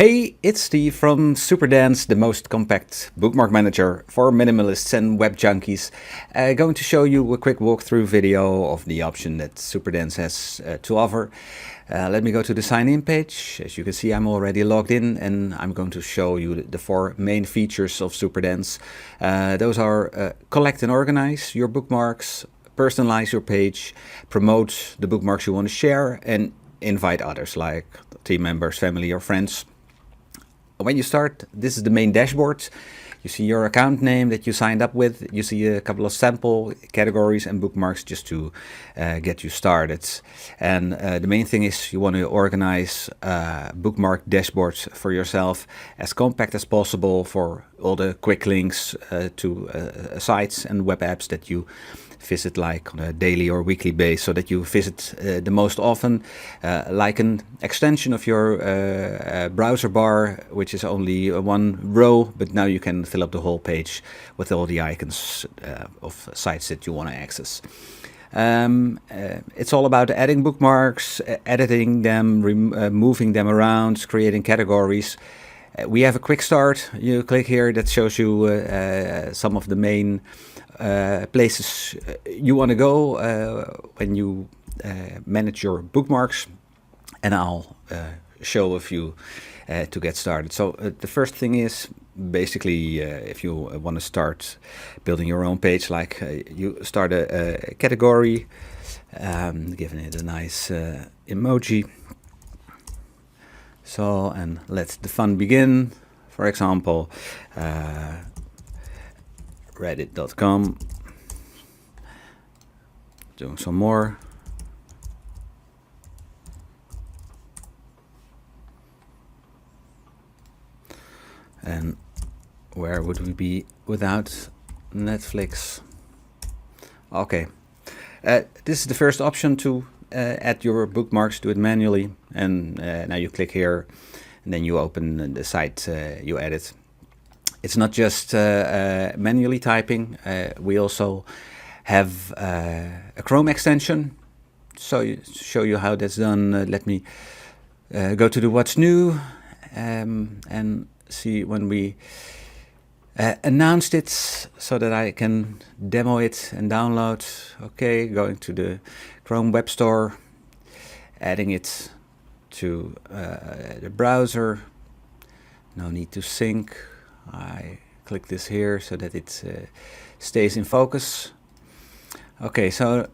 Hey, it's Steve from Superdense, the most compact bookmark manager for minimalists and web junkies. Going to show you a quick walkthrough video of the option that Superdense has to offer. Let me go to the sign in page. As you can see, I'm already logged in and I'm going to show you the four main features of Superdense. Those are collect and organize your bookmarks, personalize your page, promote the bookmarks you want to share, and invite others like team members, family, or friends. When you start, this is the main dashboard. You see your account name that you signed up with. You see a couple of sample categories and bookmarks just to get you started. And the main thing is you want to organize bookmark dashboards for yourself as compact as possible for all the quick links to sites and web apps that you visit like on a daily or weekly basis, so that you visit the most often, like an extension of your browser bar, which is only one row, but now you can fill up the whole page with all the icons of sites that you want to access. It's all about adding bookmarks, editing them, moving them around, creating categories. We have a quick start. You click here, that shows you some of the main places you want to go when you manage your bookmarks, and I'll show a few to get started. So the first thing is basically if you want to start building your own page, like you start a category, giving it a nice emoji. So, and let the fun begin. For example, reddit.com, doing some more. And where would we be without Netflix? Okay, this is the first option to add your bookmarks. Do it manually, and now you click here, and then you open the site you added. It's not just manually typing. We also have a Chrome extension. So show you how that's done. Let me go to the What's New and see when we announced it, so that I can demo it and download. Okay, going to the Chrome Web Store, adding it to the browser. No need to sync. I click this here so that it stays in focus. Okay, so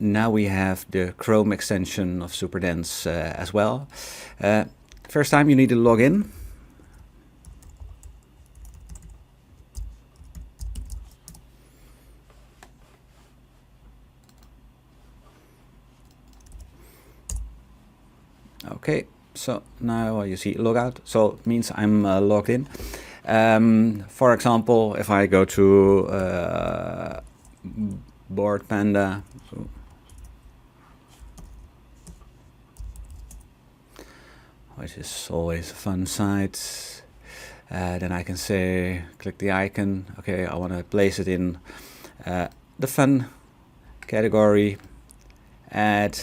now we have the Chrome extension of Superdense as well. First time you need to log in. Okay, so now you see logout, so it means I'm logged in. For example, if I go to Board Panda, which is always a fun site, then I can say, click the icon. Okay, I want to place it in the fun category, add.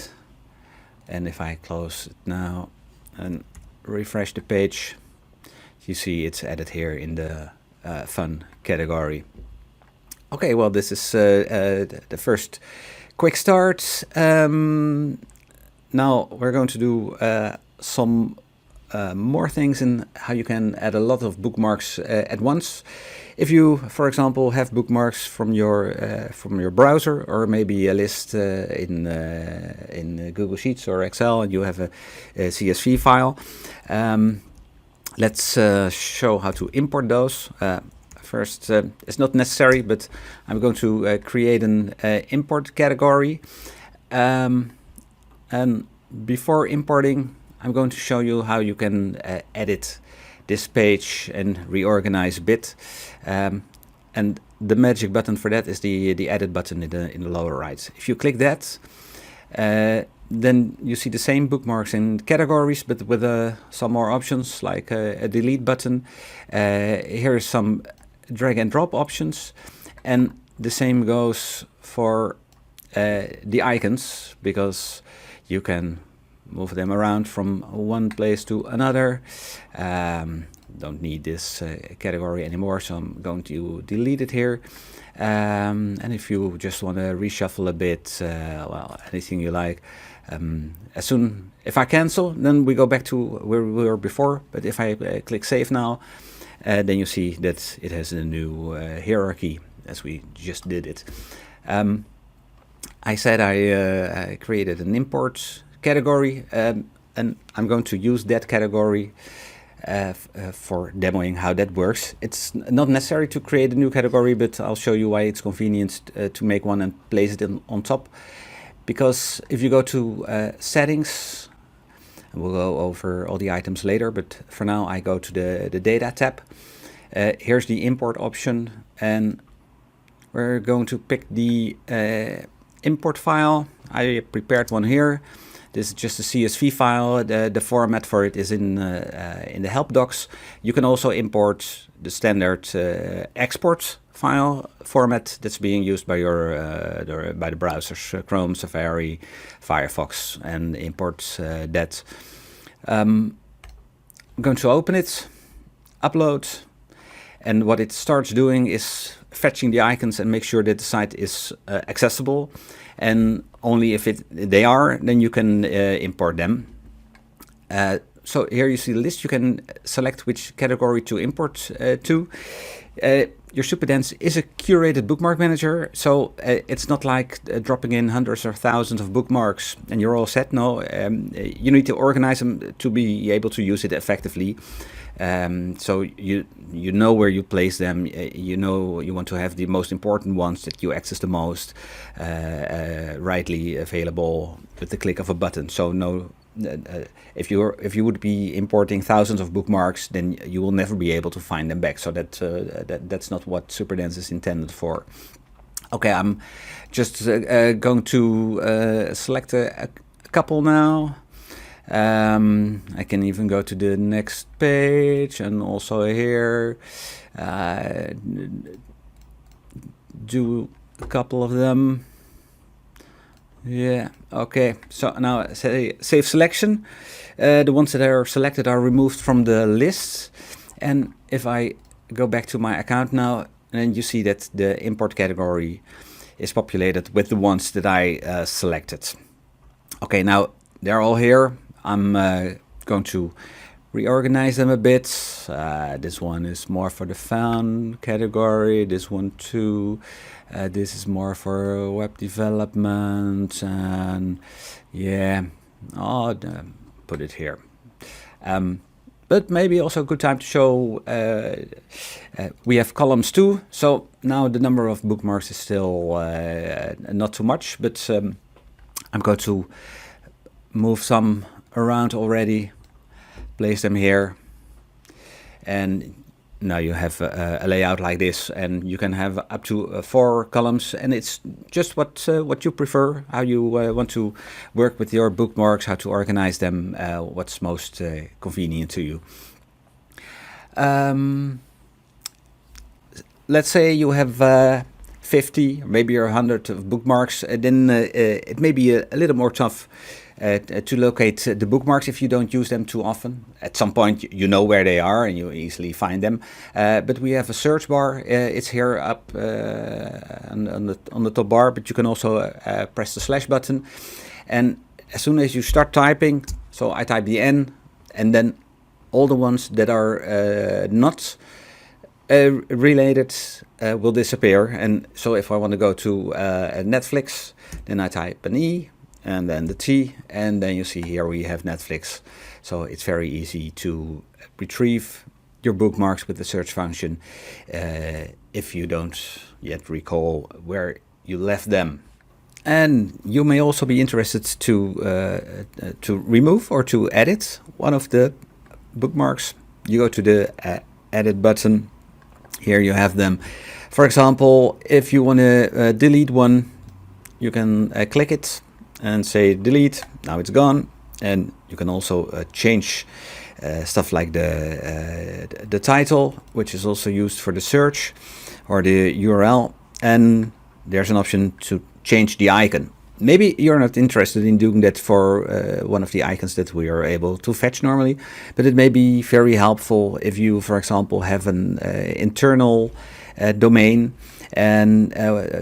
And if I close it now and refresh the page, you see it's added here in the fun category. Okay, well, this is the first quick start. Now we're going to do some more things in how you can add a lot of bookmarks at once. If you, for example, have bookmarks from your browser, or maybe a list in Google Sheets or Excel, and you have a CSV file, let's show how to import those. First, it's not necessary, but I'm going to create an import category. And before importing, I'm going to show you how you can edit this page and reorganize a bit. And the magic button for that is the edit button in the lower right. If you click that, then you see the same bookmarks in categories, but with some more options, like a delete button. Here is some drag and drop options, and the same goes for the icons, because you can move them around from one place to another. Don't need this category anymore, so I'm going to delete it here. And if you just want to reshuffle a bit, well, anything you like. If I cancel, then we go back to where we were before. But if I click save now, then you see that it has a new hierarchy as we just did it. I said I created an import category, and I'm going to use that category for demoing how that works. It's not necessary to create a new category, but I'll show you why it's convenient to make one and place it on top. Because if you go to settings, and we'll go over all the items later, but for now I go to the data tab. Here's the import option, and we're going to pick the import file. I prepared one here. This is just a CSV file. The format for it is in the help docs. You can also import the standard export file format that's being used by by the browsers, Chrome, Safari, Firefox, and import that. I'm going to open it, upload, and what it starts doing is fetching the icons and make sure that the site is accessible, and only if they are, then you can import them. So here you see the list. You can select which category to import to. Your Superdense is a curated bookmark manager, so it's not like dropping in hundreds or thousands of bookmarks and you're all set. No, you need to organize them to be able to use it effectively. So you know where you place them. You know you want to have the most important ones that you access the most rightly available with the click of a button. So no. If you would be importing thousands of bookmarks, then you will never be able to find them back. So that's not what Superdense is intended for. Okay, I'm just going to select a couple now. I can even go to the next page, and also here do a couple of them. Yeah, okay, so now say save selection. The ones that are selected are removed from the list. And if I go back to my account now, then you see that the import category is populated with the ones that I selected. Okay, now they're all here. I'm going to reorganize them a bit. This one is more for the fun category, this one too. This is more for web development, and yeah, I'll put it here. But maybe also a good time to show we have columns too. So now the number of bookmarks is still not too much, but I'm going to move some around already, place them here, and now you have a layout like this, and you can have up to 4 columns, and it's just what you prefer, how you want to work with your bookmarks, how to organize them, what's most convenient to you. Let's say you have 50 or maybe 100 of bookmarks, then it may be a little more tough to locate the bookmarks if you don't use them too often. At some point you know where they are and you easily find them. But we have a search bar. It's here up on the top bar, but you can also press the slash button. And as soon as you start typing, so I type the N, and then all the ones that are not related will disappear. And so if I want to go to Netflix, then I type an E, and then the T, and then you see here we have Netflix. So it's very easy to retrieve your bookmarks with the search function if you don't yet recall where you left them. And you may also be interested to remove or to edit one of the bookmarks. You go to the edit button. Here you have them. For example, if you want to delete one, you can click it and say delete. Now it's gone. And you can also change stuff like the title, which is also used for the search, or the URL. And there's an option to change the icon. Maybe you're not interested in doing that for one of the icons that we are able to fetch normally, but it may be very helpful if you, for example, have an internal domain, and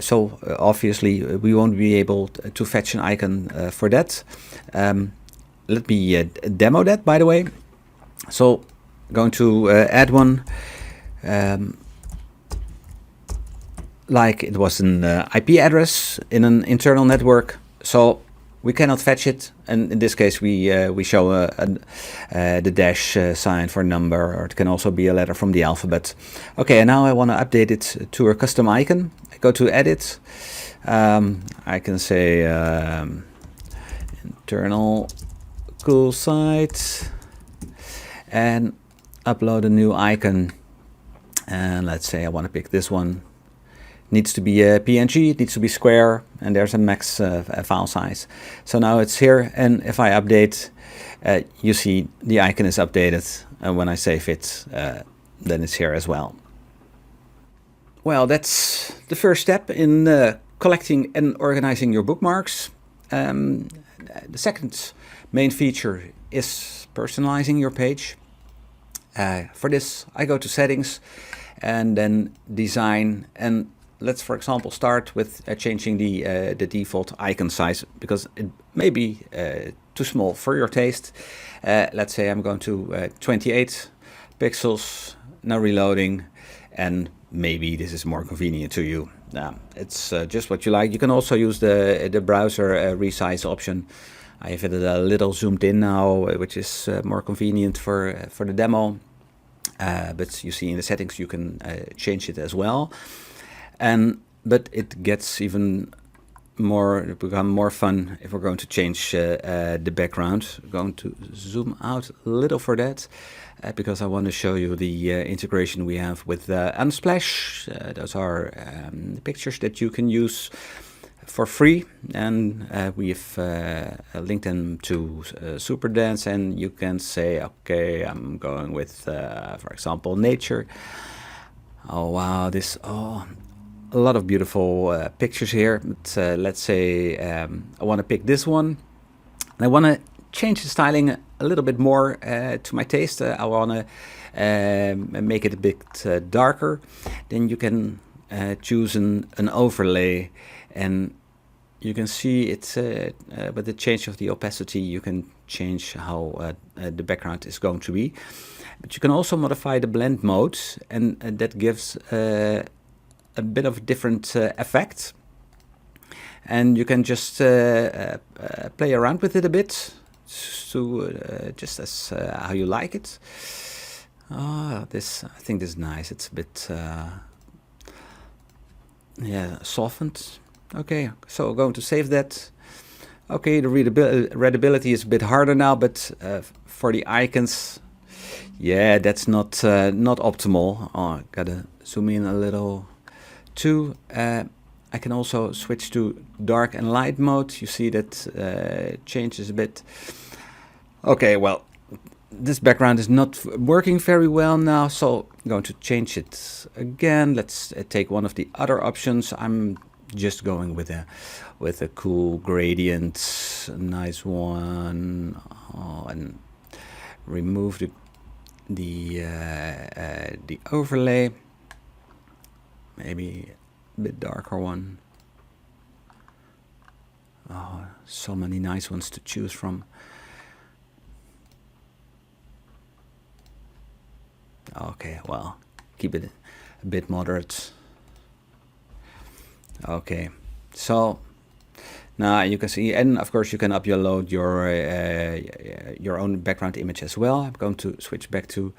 so obviously we won't be able to fetch an icon for that. Let me demo that, by the way. So going to add one, like it was an IP address in an internal network, so we cannot fetch it, and in this case we show the dash sign for number, or it can also be a letter from the alphabet. Okay, and now I want to update it to a custom icon. I go to edit, I can say internal cool site, and upload a new icon, and let's say I want to pick this one. Needs to be a PNG, it needs to be square, and there's a max file size. So now it's here, and if I update, you see the icon is updated, and when I save it, then it's here as well. Well, that's the first step in collecting and organizing your bookmarks. The second main feature is personalizing your page. For this, I go to settings and then design, and let's, for example, start with changing the default icon size, because it may be too small for your taste. Let's say I'm going to 28 pixels, now reloading, and maybe this is more convenient to you. It's just what you like. You can also use the browser resize option. I have it a little zoomed in now, which is more convenient for the demo. But you see in the settings you can change it as well. But it gets even more, become more fun if we're going to change the background. I'm going to zoom out a little for that, because I want to show you the integration we have with Unsplash. Those are pictures that you can use for free, and we've linked them to Superdense, and you can say, okay, I'm going with, for example, nature. Oh wow, a lot of beautiful pictures here, but let's say I want to pick this one, and I want to change the styling a little bit more to my taste. I want to make it a bit darker. Then you can choose an overlay, and you can see it's with the change of the opacity you can change how the background is going to be. But you can also modify the blend mode, and that gives a bit of different effect, and you can just play around with it a bit, to just as how you like it. I think this is nice. It's a bit softened. Okay, so going to save that. Okay, the readability is a bit harder now, but for the icons, yeah, that's not optimal. Oh, gotta zoom in a little too. I can also switch to dark and light mode. You see that changes a bit. Okay, well, this background is not working very well now, so I'm going to change it again. Let's take one of the other options. I'm just going with a cool gradient, a nice one, and remove the overlay. Maybe a bit darker one. Oh, so many nice ones to choose from. Okay, well, keep it a bit moderate. Okay, so now you can see, and of course you can upload your own background image as well. I'm going to switch back to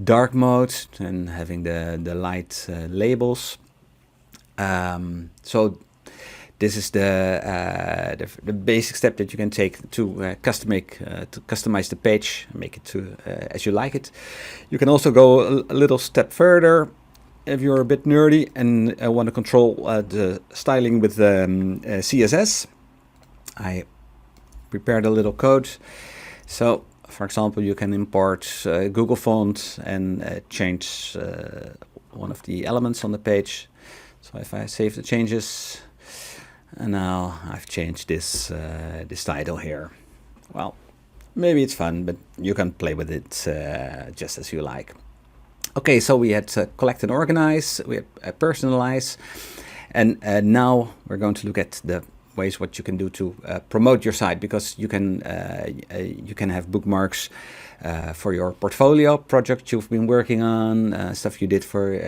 dark mode and having the light labels. So this is the basic step that you can take to customize the page, make it to as you like it. You can also go a little step further if you're a bit nerdy and want to control the styling with CSS. I prepared a little code. So, for example, you can import Google Font and change one of the elements on the page. So if I save the changes, And now I've changed this this title here. Well, maybe it's fun, but you can play with it just as you like. Okay, so we had collect and organize, we had personalize, and now we're going to look at the ways what you can do to promote your site, because you can have bookmarks for your portfolio project you've been working on, stuff you did for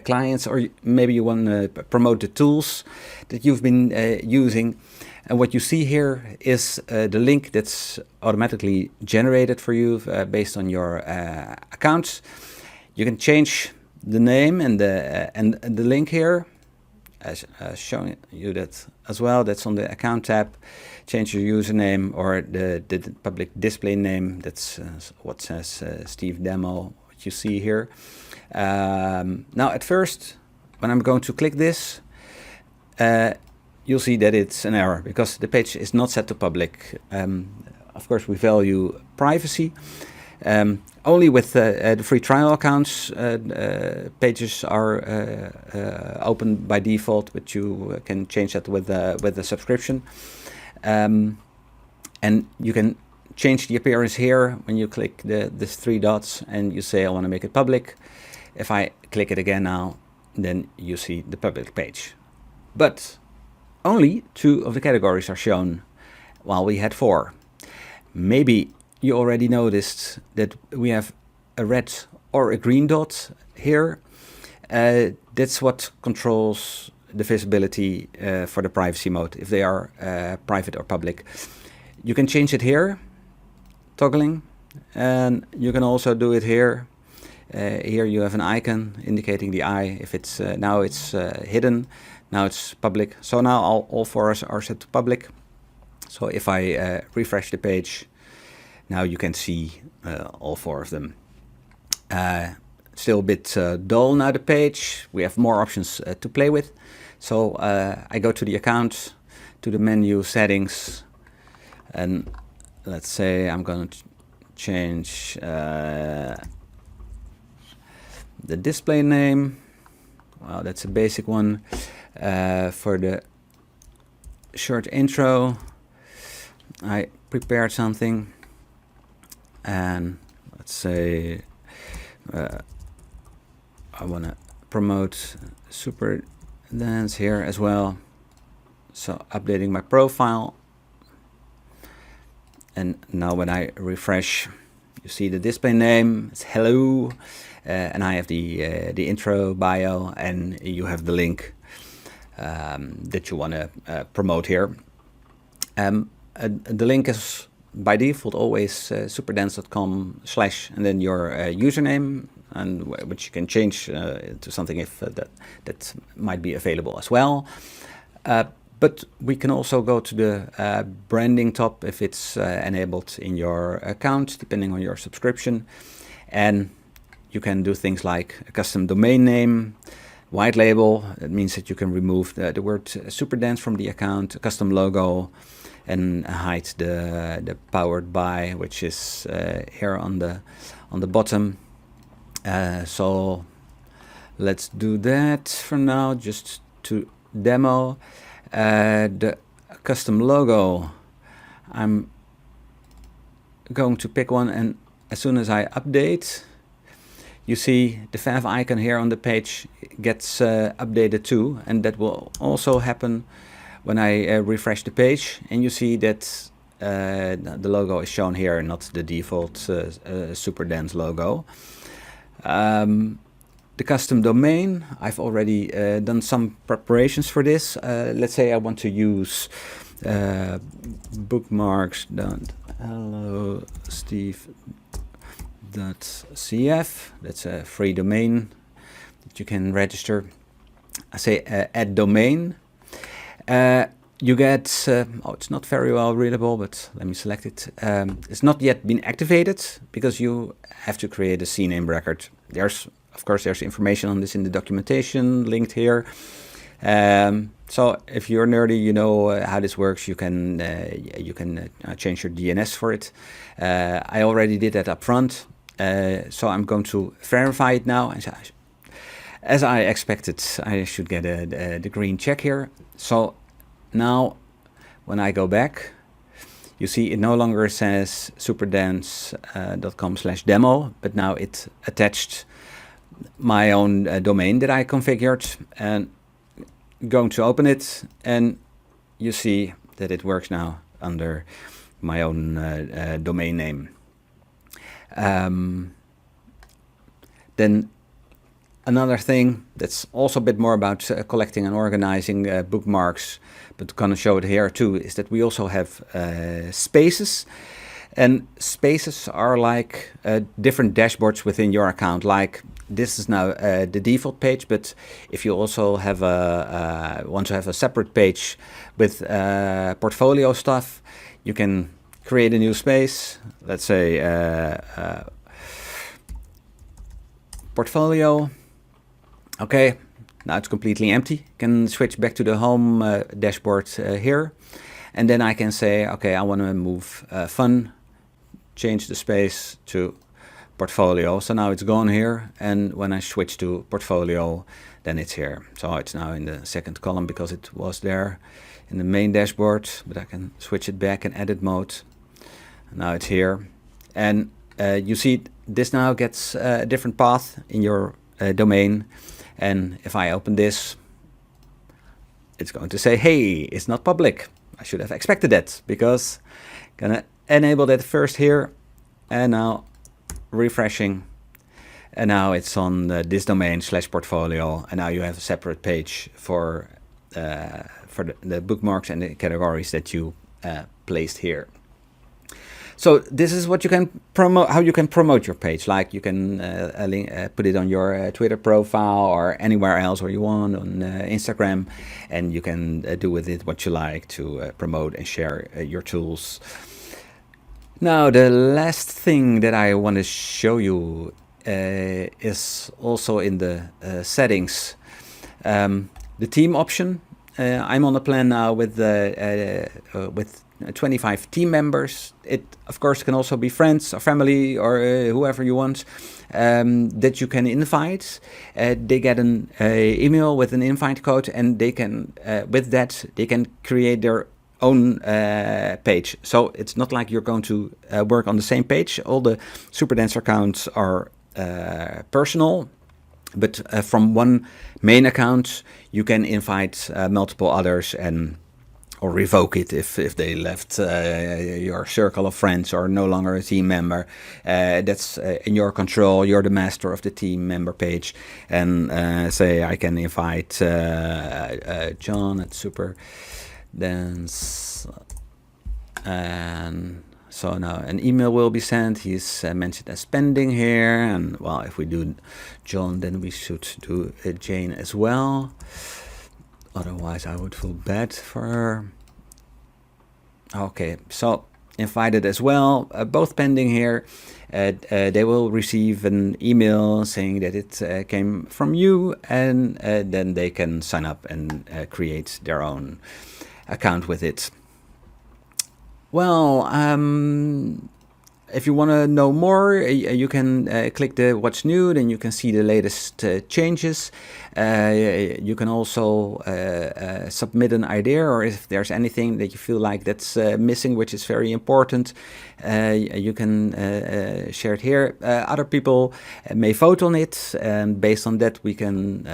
clients, or maybe you want to promote the tools that you've been using. And what you see here is the link that's automatically generated for you based on your account. You can change the name and the link here, as showing you that as well. That's on the account tab. Change your username or the public display name. That's what says Steve Demo, what you see here. Now at first, when I'm going to click this, you'll see that it's an error because the page is not set to public. Of course, we value privacy. Only with the free trial accounts, pages are open by default, but you can change that with the subscription. And you can change the appearance here when you click these three dots and you say, I want to make it public. If I click it again now, then you see the public page. But only 2 of the categories are shown, while we had 4. Maybe you already noticed that we have a red or a green dot here. That's what controls the visibility for the privacy mode, if they are private or public. You can change it here, toggling, and you can also do it here. Here you have an icon indicating the eye. If it's now it's hidden, now it's public. So now all 4 are set to public. So if I refresh the page, now you can see all 4 of them. Still a bit dull now, the page. We have more options to play with. So I go to the account, to the menu settings, and let's say I'm going to change the display name. Well, that's a basic one. For the short intro, I prepared something. And let's say I want to promote Superdense here as well. So updating my profile. And now when I refresh, you see the display name, it's hello. And I have the intro bio, and you have the link that you want to promote here. The link is by default always superdense.com/ and then your username, and which you can change to something if that might be available as well. But we can also go to the branding tab if it's enabled in your account, depending on your subscription. And you can do things like a custom domain name, white label. That means that you can remove the word Superdense from the account, a custom logo, and hide the powered by, which is here on the bottom. So let's do that for now, just to demo. The custom logo, I'm going to pick one, and as soon as I update, you see the fav icon here on the page gets updated too, and that will also happen when I refresh the page, and you see that the logo is shown here, not the default Superdense logo. The custom domain, I've already done some preparations for this. Let's say I want to use bookmarks.hello steve.cf. That's a free domain that you can register. I say add domain. You get, oh, it's not very well readable, but let me select it. It's not yet been activated because you have to create a CNAME record. Of course, there's information on this in the documentation linked here. So if you're nerdy, you know how this works. You can change your DNS for it. I already did that up front, so I'm going to verify it now. As I expected, I should get the green check here. So now when I go back, you see it no longer says superdense.com/demo, but now it attached my own domain that I configured, and going to open it, and you see that it works now under my own domain name. Then another thing that's also a bit more about collecting and organizing bookmarks, but gonna show it here too, is that we also have spaces. And spaces are like different dashboards within your account. Like this is now the default page, but if you also have want to have a separate page with portfolio stuff, you can create a new space. Let's say portfolio. Okay, now it's completely empty. You can switch back to the home dashboard here, and then I can say, okay, I want to move fun, change the space to portfolio. So now it's gone here, and when I switch to portfolio, then it's here. So it's now in the second column because it was there in the main dashboard, but I can switch it back in edit mode. Now it's here, and you see this now gets a different path in your domain. And if I open this, it's going to say, hey, it's not public. I should have expected that, because I'm gonna enable that first here, and now refreshing, and now it's on this domain /portfolio, and now you have a separate page for the bookmarks and the categories that you placed here. So this is what you can promote, how you can promote your page. Like you can put it on your Twitter profile or anywhere else where you want, on Instagram, and you can do with it what you like to promote and share your tools. Now the last thing that I want to show you is also in the settings. The theme option. I'm on a plan now with 25 team members. It of course can also be friends or family or whoever you want that you can invite. They get an email with an invite code, and they can with that they can create their own page. So it's not like you're going to work on the same page. All the Superdense accounts are personal, but from one main account you can invite multiple others and or revoke it if they left your circle of friends or no longer a team member. That's in your control. You're the master of the team member page. And say I can invite John at Superdense, and so now an email will be sent. He's mentioned as pending here, and well, if we do John, then we should do Jane as well. Otherwise, I would feel bad for her. Okay, so invited as well, both pending here. They will receive an email saying that it came from you, and then they can sign up and create their own account with it. Well, if you want to know more, you can click the what's new, then you can see the latest changes. You can also submit an idea, or if there's anything that you feel like that's missing, which is very important, you can share it here. Other people may vote on it, and based on that we can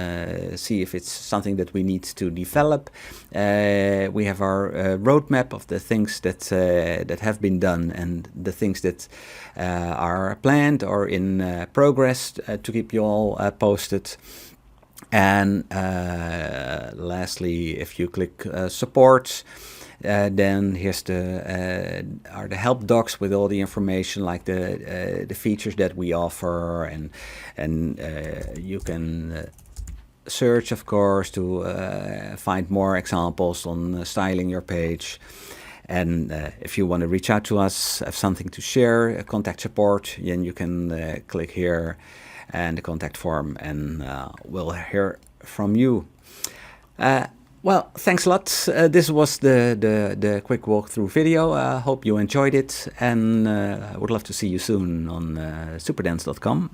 see if it's something that we need to develop. We have our roadmap of the things that that have been done and the things that are planned or in progress to keep you all posted. And lastly, if you click support, then here's the help docs with all the information, like the features that we offer, and you can search, of course, to find more examples on styling your page. And if you want to reach out to us, have something to share, contact support, then you can click here and the contact form, and we'll hear from you. Well, thanks a lot. This was the quick walkthrough video. Hope you enjoyed it, and I would love to see you soon on superdense.com.